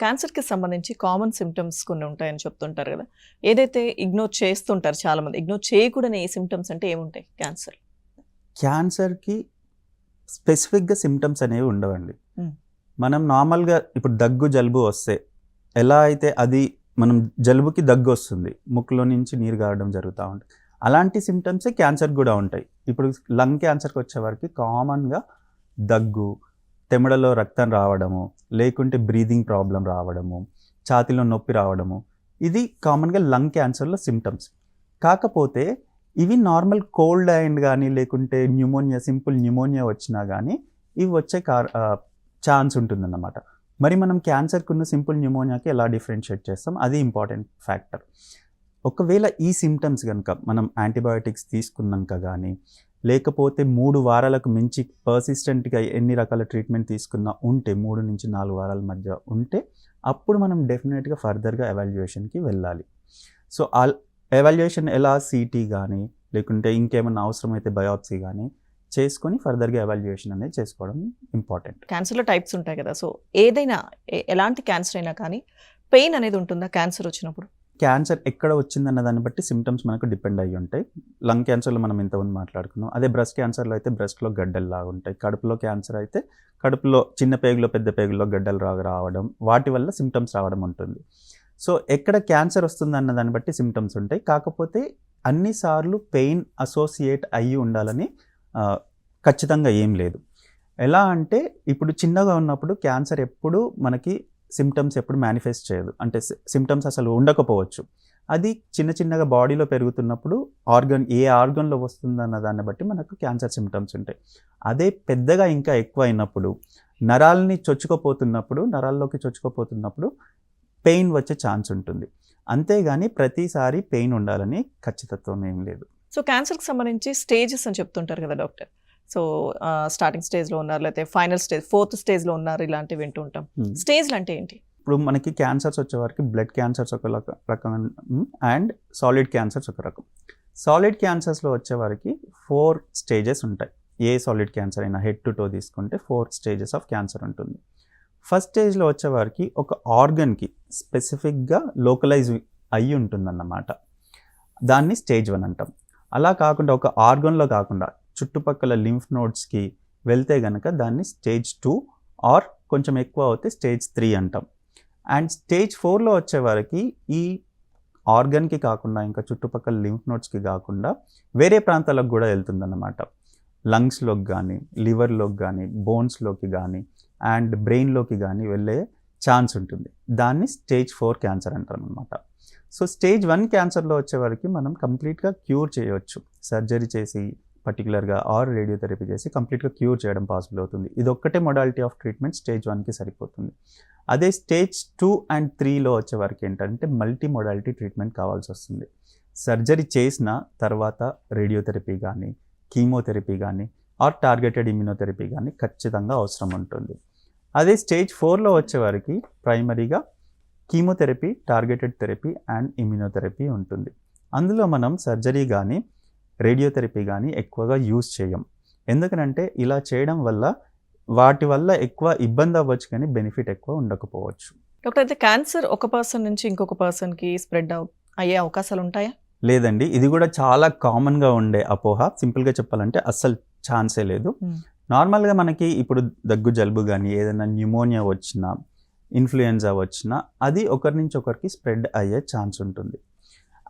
క్యాన్సర్‌కి సంబంధించి common symptoms కొన్ని ఉంటాయని చెప్తుంటారు గదా! ఏదైతే ఇగ్నోర్ చేస్తుంటారు చాలామంది. ఇగ్నోర్ చేయకూడని సింప్టమ్స్ అంటే ఏముంటాయి క్యాన్సర్? క్యాన్సర్‌కి స్పెసిఫిక్‌గా సింప్టమ్స్ అనేవి ఉండవండి. హ్మ్. మనం నార్మల్‌గా ఇప్పుడు దగ్గు, జలుబు వస్తే ఎలా అయితే అది మనం జలుబుకి దగ్గొస్తుంది. ముక్కులో నుంచి నీరు గారడం జరుగుతా ఉంటది. అలాంటి సింప్టమ్సే క్యాన్సర్‌కి గూడా ఉంటాయి. ఇప్పుడు లంగ్ క్యాన్సర్‌కి వచ్చేవరకి కామన్‌గా దగ్గు, తెమడలో రక్తం రావడము, లేకుంటే బ్రీతింగ్ ప్రాబ్లమ్ రావడము, ఛాతీలో నొప్పి రావడము. ఇది కామన్‌గా లంగ్ క్యాన్సర్‌లో సింప్టమ్స్. కాకపోతే ఇవి నార్మల్ కోల్డ్ అండ్ గానీ, లేకుంటే న్యూమోనియా, సింపుల్ న్యూమోనియా వచ్చినా గానీ ఇవి వచ్చే ఛాన్స్ ఉంటుందన్నమాట. మరి మనం క్యాన్సర్‌కున్న సింపుల్ న్యూమోనియాకి ఎలా డిఫరెన్షియేట్ చేస్తాం? అది ఇంపార్టెంట్ ఫ్యాక్టర్. ఒకవేళ ఈ సింప్టమ్స్ గనుక మనం యాంటీబయోటిక్స్ తీసుకున్నాక గానీ, లేకపోతే 3 వారాలకు మించి పర్సిస్టెంట్‌గా ఎన్ని రకాల ట్రీట్మెంట్ తీసుకున్నా ఉంటే 3-4 వారాల మధ్య ఉంటే, అప్పుడు మనం డెఫినిట్‌గా ఫర్దర్‌గా ఎవాల్యుయేషన్‌కి వెళ్ళాలి. సో, ఎవాల్యుయేషన్ ఎలా సీటీ గానీ, లేకుంటే ఇంకేమన్నా అవసరమైతే బయాప్సీ గానీ చేసుకొని ఫర్దర్‌గా ఎవాల్యుయేషన్ అనేది చేసుకోవడం ఇంపార్టెంట్. క్యాన్సర్‌లో టైప్స్ ఉంటాయి గదా! సో, ఏదైనా ఎలాంటి క్యాన్సర్ అయినా కానీ పెయిన్ అనేది ఉంటుందా క్యాన్సర్ వచ్చినప్పుడు? క్యాన్సర్ ఎక్కడ వచ్చిందన్న దాన్ని బట్టి సింప్టమ్స్ మనకు డిపెండ్ అయ్యి ఉంటాయి. లంగ్ క్యాన్సర్‌లో మనం ఇంతకుముందు మాట్లాడుకున్నాం. అదే బ్రెస్ట్ క్యాన్సర్‌లో అయితే బ్రెస్ట్‌లో గడ్డల్లాగా ఉంటాయి. కడుపులో క్యాన్సర్ అయితే కడుపులో చిన్న పేగులో, పెద్ద పేగుల్లో గడ్డలు రావడం, వాటి వల్ల సింప్టమ్స్ రావడం ఉంటుంది. సో, ఎక్కడ క్యాన్సర్ వస్తుందన్న దాన్ని బట్టి సింప్టమ్స్ ఉంటాయి. కాకపోతే అన్ని సార్లు పెయిన్ అసోసియేట్ అయ్యి ఉండాలని ఖచ్చితంగా ఏం లేదు. ఎలా అంటే ఇప్పుడు చిన్నగా ఉన్నప్పుడు క్యాన్సర్ ఎప్పుడు మనకి సింప్టమ్స్ ఎప్పుడు మేనిఫెస్ట్ చేయదు. అంటే సింప్టమ్స్ అసలు ఉండకపోవచ్చు. అది చిన్నగా బాడీలో పెరుగుతున్నప్పుడు ఏ ఆర్గన్‌లో వస్తుందన్న దాన్ని బట్టి మనకు క్యాన్సర్ సింప్టమ్స్ ఉంటాయి. అదే పెద్దగా ఇంకా ఎక్కువ అయినప్పుడు నరాల్లోకి చొచ్చుకుపోతున్నప్పుడు పెయిన్ వచ్చే ఛాన్స్ ఉంటుంది. అంతేగాని ప్రతిసారి పెయిన్ ఉండాలని ఖచ్చితత్వం ఏం లేదు. సో, క్యాన్సర్‌కి సంబంధించి స్టేజెస్ అని చెప్తుంటారు కదా డాక్టర్. సో, స్టార్టింగ్ స్టేజ్‌లో ఉన్నారు, లేకపోతే ఫైనల్ స్టేజ్, ఫోర్త్ స్టేజ్‌లో ఉన్నారు, ఇలాంటివి వింటూ ఉంటాం. స్టేజ్‌లు అంటే ఏంటి? ఇప్పుడు మనకి క్యాన్సర్స్ వచ్చేవరకు బ్లడ్ క్యాన్సర్స్ ఒక రకం అండ్ సాలిడ్ క్యాన్సర్స్ ఒక రకం. సాలిడ్ క్యాన్సర్స్‌లో వచ్చేవరకు 4 స్టేజెస్ ఉంటాయి. ఏ సాలిడ్ క్యాన్సర్ అయినా హెడ్ టు టో తీసుకుంటే 4 స్టేజెస్ ఆఫ్ క్యాన్సర్ ఉంటుంది. ఫస్ట్ స్టేజ్‌లో వచ్చేవరకు ఒక ఆర్గన్‌కి స్పెసిఫిక్‌గా లోకలైజ్ అయ్యి ఉంటుందన్నమాట. దాన్ని స్టేజ్ 1 అంటాం. అలా కాకుండా ఒక ఆర్గన్‌లో కాకుండా చుట్టుపక్కల లింఫ్ నోడ్స్‌కి వెళ్తే గనక దాన్ని స్టేజ్ 2 ఆర్ కొంచెం ఎక్కువ అవుతే స్టేజ్ 3 అంటాం. అండ్ స్టేజ్ 4లో వచ్చేవరకి ఈ ఆర్గన్‌కి కాకుండా ఇంకా చుట్టుపక్కల లింఫ్ నోడ్స్‌కి కాకుండా వేరే ప్రాంతాలకు కూడా వెళ్తుందన్నమాట. లంగ్స్‌లోకి గానీ, లివర్‌లోకి గానీ, బోన్స్‌లోకి గానీ అండ్ బ్రెయిన్‌లోకి గానీ వెళ్ళే ఛాన్స్ ఉంటుంది. దాన్ని స్టేజ్ 4 క్యాన్సర్ అంటారనమాట. సో, స్టేజ్ 1 క్యాన్సర్‌లో వచ్చేవరకు మనం కంప్లీట్‌గా క్యూర్ చేయొచ్చు. సర్జరీ చేసి పర్టిక్యులర్‌గా ఆర్ రేడియోథెరపీ చేసి కంప్లీట్‌గా క్యూర్ చేయడం పాసిబుల్ అవుతుంది. ఇదొక్కటే మొడాలిటీ ఆఫ్ ట్రీట్మెంట్ స్టేజ్ 1కి సరిపోతుంది. అదే స్టేజ్ 2 అండ్ 3లో వచ్చేవరకు ఏంటంటే మల్టీ మొడాలిటీ ట్రీట్మెంట్ కావాల్సొస్తుంది. సర్జరీ చేసిన తర్వాత రేడియోథెరపీ గానీ, కీమోథెరపీ గానీ ఆర్ టార్గెటెడ్ ఇమ్యునోథెరపీ గానీ ఖచ్చితంగా అవసరం ఉంటుంది. అదే స్టేజ్ 4లో వచ్చేవరకు ప్రైమరీగా chemotherapy, targeted therapy and immunotherapy ఉంటుంది. అందులో మనం సర్జరీ గానీ, రేడియోథెరపీ గానీ ఎక్కువగా యూజ్ చేయం. ఎందుకనంటే ఇలా చేయడం వల్ల వాటి వల్ల ఎక్కువ ఇబ్బంది అవ్వచ్చు కానీ బెనిఫిట్ ఎక్కువ ఉండకపోవచ్చు. డాక్టర్, అయితే క్యాన్సర్ ఒక పర్సన్ నుంచి ఇంకొక పర్సన్‌కి స్ప్రెడ్ అయ్యే అవకాశాలు ఉంటాయా? లేదండి. ఇది కూడా చాలా కామన్‌గా ఉండే అపోహ. సింపుల్‌గా చెప్పాలంటే అస్సలు ఛాన్సే లేదు. నార్మల్‌గా మనకి ఇప్పుడు దగ్గు, జలుబు గానీ, ఏదైనా న్యూమోనియా వచ్చినా, ఇన్‌ఫ్లుయెన్జా వచ్చినా అది ఒకరి నుంచి ఒకరికి స్ప్రెడ్ అయ్యే ఛాన్స్ ఉంటుంది.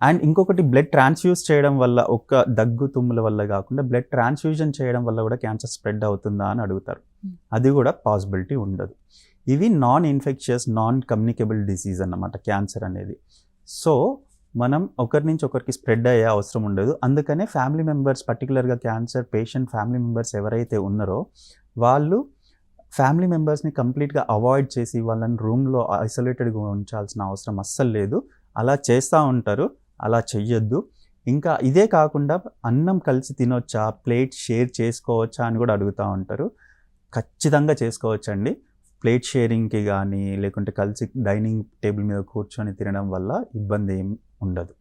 అండ్ ఇంకొకటి బ్లడ్ ట్రాన్స్‌ఫ్యూజ్ చేయడం వల్ల ఒక్క దగ్గు, తుమ్ముల వల్ల కాకుండా బ్లడ్ ట్రాన్స్‌ఫ్యూజన్ చేయడం వల్ల కూడా క్యాన్సర్ స్ప్రెడ్ అవుతుందా అని అడుగుతారు. అది కూడా పాసిబిలిటీ ఉండదు. ఇవి non infectious, non communicable disease అన్నమాట క్యాన్సర్ అనేది. సో, మనం ఒకరి నుంచి ఒకరికి స్ప్రెడ్ అయ్యే అవసరం ఉండదు. అందుకనే ఫ్యామిలీ మెంబర్స్, పర్టిక్యులర్‌గా క్యాన్సర్ పేషెంట్ ఫ్యామిలీ మెంబర్స్ ఎవరైతే ఉన్నారో వాళ్ళు ఫ్యామిలీ మెంబర్స్‌ని కంప్లీట్‌గా అవాయిడ్ చేసి వాళ్ళని రూమ్‌లో ఐసోలేటెడ్‌గా ఉంచాల్సిన అవసరం అస్సలు లేదు. అలా చేస్తూ ఉంటారు. అలా చెయ్యొద్దు. ఇంకా ఇదే కాకుండా అన్నం కలిసి తినొచ్చా, ప్లేట్ షేర్ చేసుకోవచ్చా అని కూడా అడుగుతూ ఉంటారు. ఖచ్చితంగా చేసుకోవచ్చండి. ప్లేట్ షేరింగ్‌కి గానీ, లేకుంటే కలిసి డైనింగ్ టేబుల్ మీద కూర్చొని తినడం వల్ల ఇబ్బంది ఏం ఉండదు.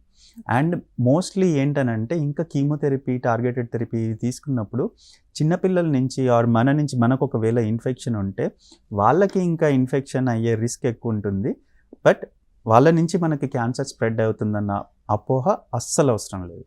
అండ్ మోస్ట్లీ ఏంటనంటే ఇంకా కీమోథెరపీ, టార్గెటెడ్ థెరపీ తీసుకున్నప్పుడు చిన్నపిల్లల నుంచి ఆర్ మన నుంచి మనకు ఒకవేళ ఇన్ఫెక్షన్ ఉంటే వాళ్ళకి ఇంకా ఇన్ఫెక్షన్ అయ్యే రిస్క్ ఎక్కువ ఉంటుంది. బట్ వాళ్ళ నుంచి మనకి క్యాన్సర్ స్ప్రెడ్ అవుతుందన్న అపోహ అస్సలు అవసరం లేదు.